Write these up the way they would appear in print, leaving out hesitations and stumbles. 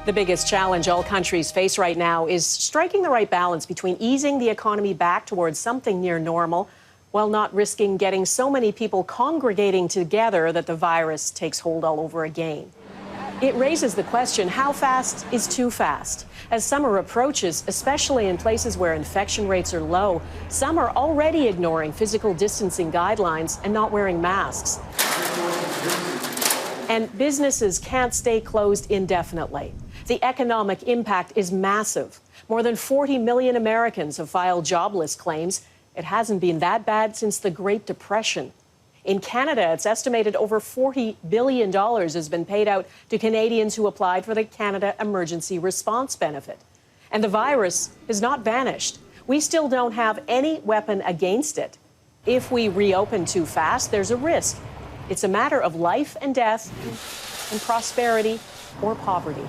The biggest challenge all countries face right now is striking the right balance between easing the economy back towards something near normal while not risking getting so many people congregating together that the virus takes hold all over again. It raises the question, how fast is too fast? As summer approaches, especially in places where infection rates are low, some are already ignoring physical distancing guidelines and not wearing masks. And businesses can't stay closed indefinitely. The economic impact is massive. More than 40 million Americans have filed jobless claims. It hasn't been that bad since the Great Depression. In Canada, it's estimated over $40 billion has been paid out to Canadians who applied for the Canada Emergency Response Benefit. And the virus has not vanished. We still don't have any weapon against it. If we reopen too fast, there's a risk. It's a matter of life and death, and prosperity or poverty.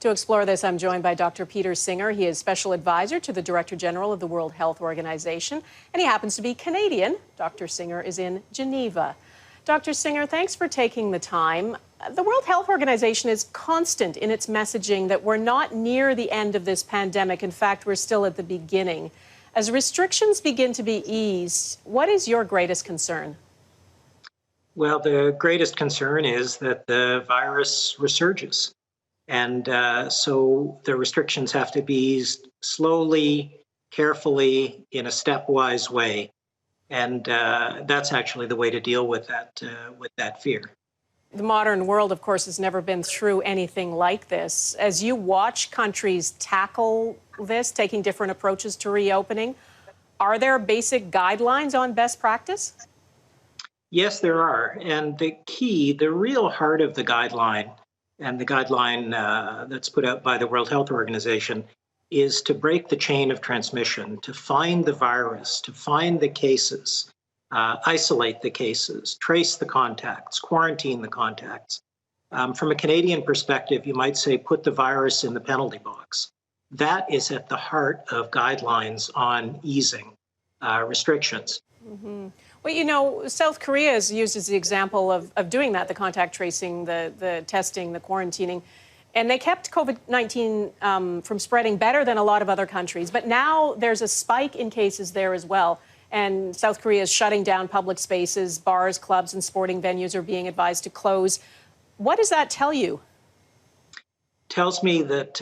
To explore this, I'm joined by Dr. Peter Singer. He is Special Advisor to the Director General of the World Health Organization, and he happens to be Canadian. Dr. Singer is in Geneva. Dr. Singer, thanks for taking the time. The World Health Organization is constant in its messaging that we're not near the end of this pandemic. In fact, we're still at the beginning. As restrictions begin to be eased, what is your greatest concern? Well, the greatest concern is that the virus resurges. And so the restrictions have to be eased slowly, carefully, in a stepwise way. And that's actually the way to deal with that fear. The modern world, of course, has never been through anything like this. As you watch countries tackle this, taking different approaches to reopening, are there basic guidelines on best practice? Yes, there are. And the real heart of the guideline, and the guideline that's put out by the World Health Organization, is to break the chain of transmission, to find the virus, to find the cases, isolate the cases, trace the contacts, quarantine the contacts. From a Canadian perspective, you might say put the virus in the penalty box. That is at the heart of guidelines on easing restrictions. Mm-hmm. Well, you know, South Korea is used as the example of doing that, the contact tracing, the testing, the quarantining. And they kept COVID-19 from spreading better than a lot of other countries. But now there's a spike in cases there as well. And South Korea is shutting down public spaces. Bars, clubs, and sporting venues are being advised to close. What does that tell you? Tells me that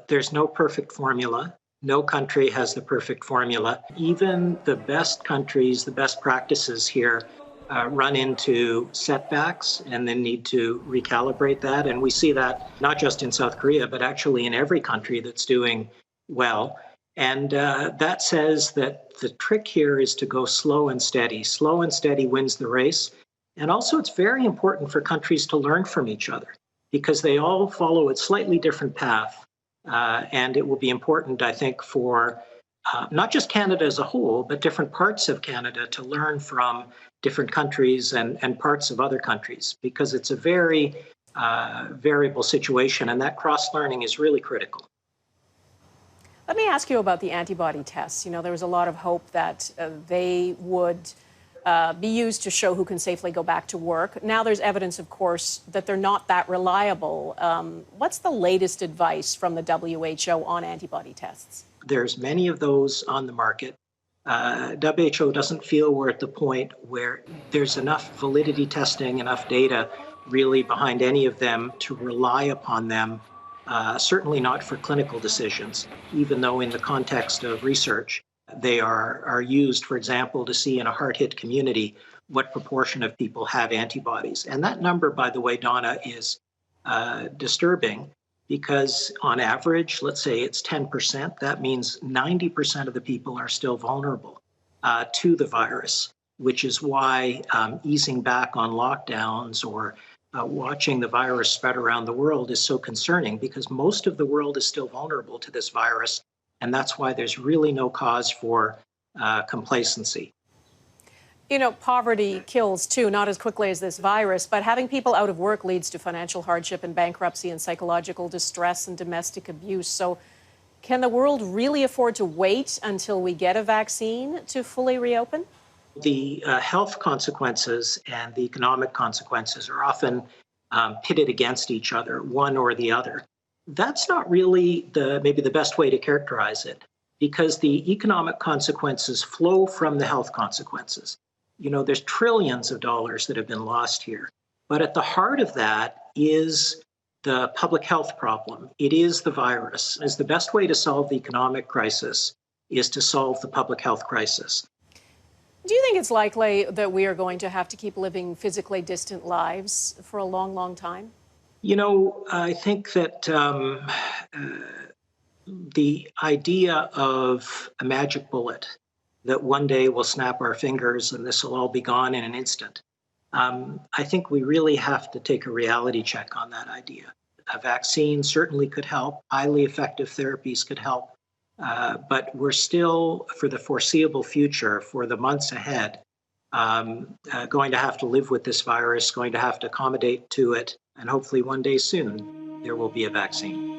there's no perfect formula. No country has the perfect formula. Even the best countries, the best practices here run into setbacks and then need to recalibrate that. And we see that not just in South Korea, but actually in every country that's doing well. And that says that the trick here is to go slow and steady. Slow and steady wins the race. And also it's very important for countries to learn from each other because they all follow a slightly different path. And it will be important, I think, for not just Canada as a whole, but different parts of Canada to learn from different countries and parts of other countries, because it's a very variable situation, and that cross-learning is really critical. Let me ask you about the antibody tests. You know, there was a lot of hope that they would be used to show who can safely go back to work. Now there's evidence, of course, that they're not that reliable. What's the latest advice from the WHO on antibody tests? There's many of those on the market. WHO doesn't feel we're at the point where there's enough validity testing, enough data really behind any of them to rely upon them, certainly not for clinical decisions, even though in the context of research, they are used, for example, to see in a hard-hit community what proportion of people have antibodies. And that number, by the way, Dawna, is disturbing because on average, let's say it's 10%, that means 90% of the people are still vulnerable to the virus, which is why easing back on lockdowns or watching the virus spread around the world is so concerning, because most of the world is still vulnerable to this virus. And that's why there's really no cause for complacency. You know, poverty kills, too, not as quickly as this virus, but having people out of work leads to financial hardship and bankruptcy and psychological distress and domestic abuse. So can the world really afford to wait until we get a vaccine to fully reopen? The health consequences and the economic consequences are often pitted against each other, one or the other. That's not really maybe the best way to characterize it, because the economic consequences flow from the health consequences. There's trillions of dollars that have been lost here. But at the heart of that is the public health problem. It is the virus. The best way to solve the economic crisis is to solve the public health crisis. Do you think it's likely that we are going to have to keep living physically distant lives for a long, long time? I think that the idea of a magic bullet that one day we'll snap our fingers and this will all be gone in an instant, I think we really have to take a reality check on that idea. A vaccine certainly could help. Highly effective therapies could help. But we're still, for the foreseeable future, for the months ahead, going to have to live with this virus, going to have to accommodate to it, and hopefully one day soon there will be a vaccine.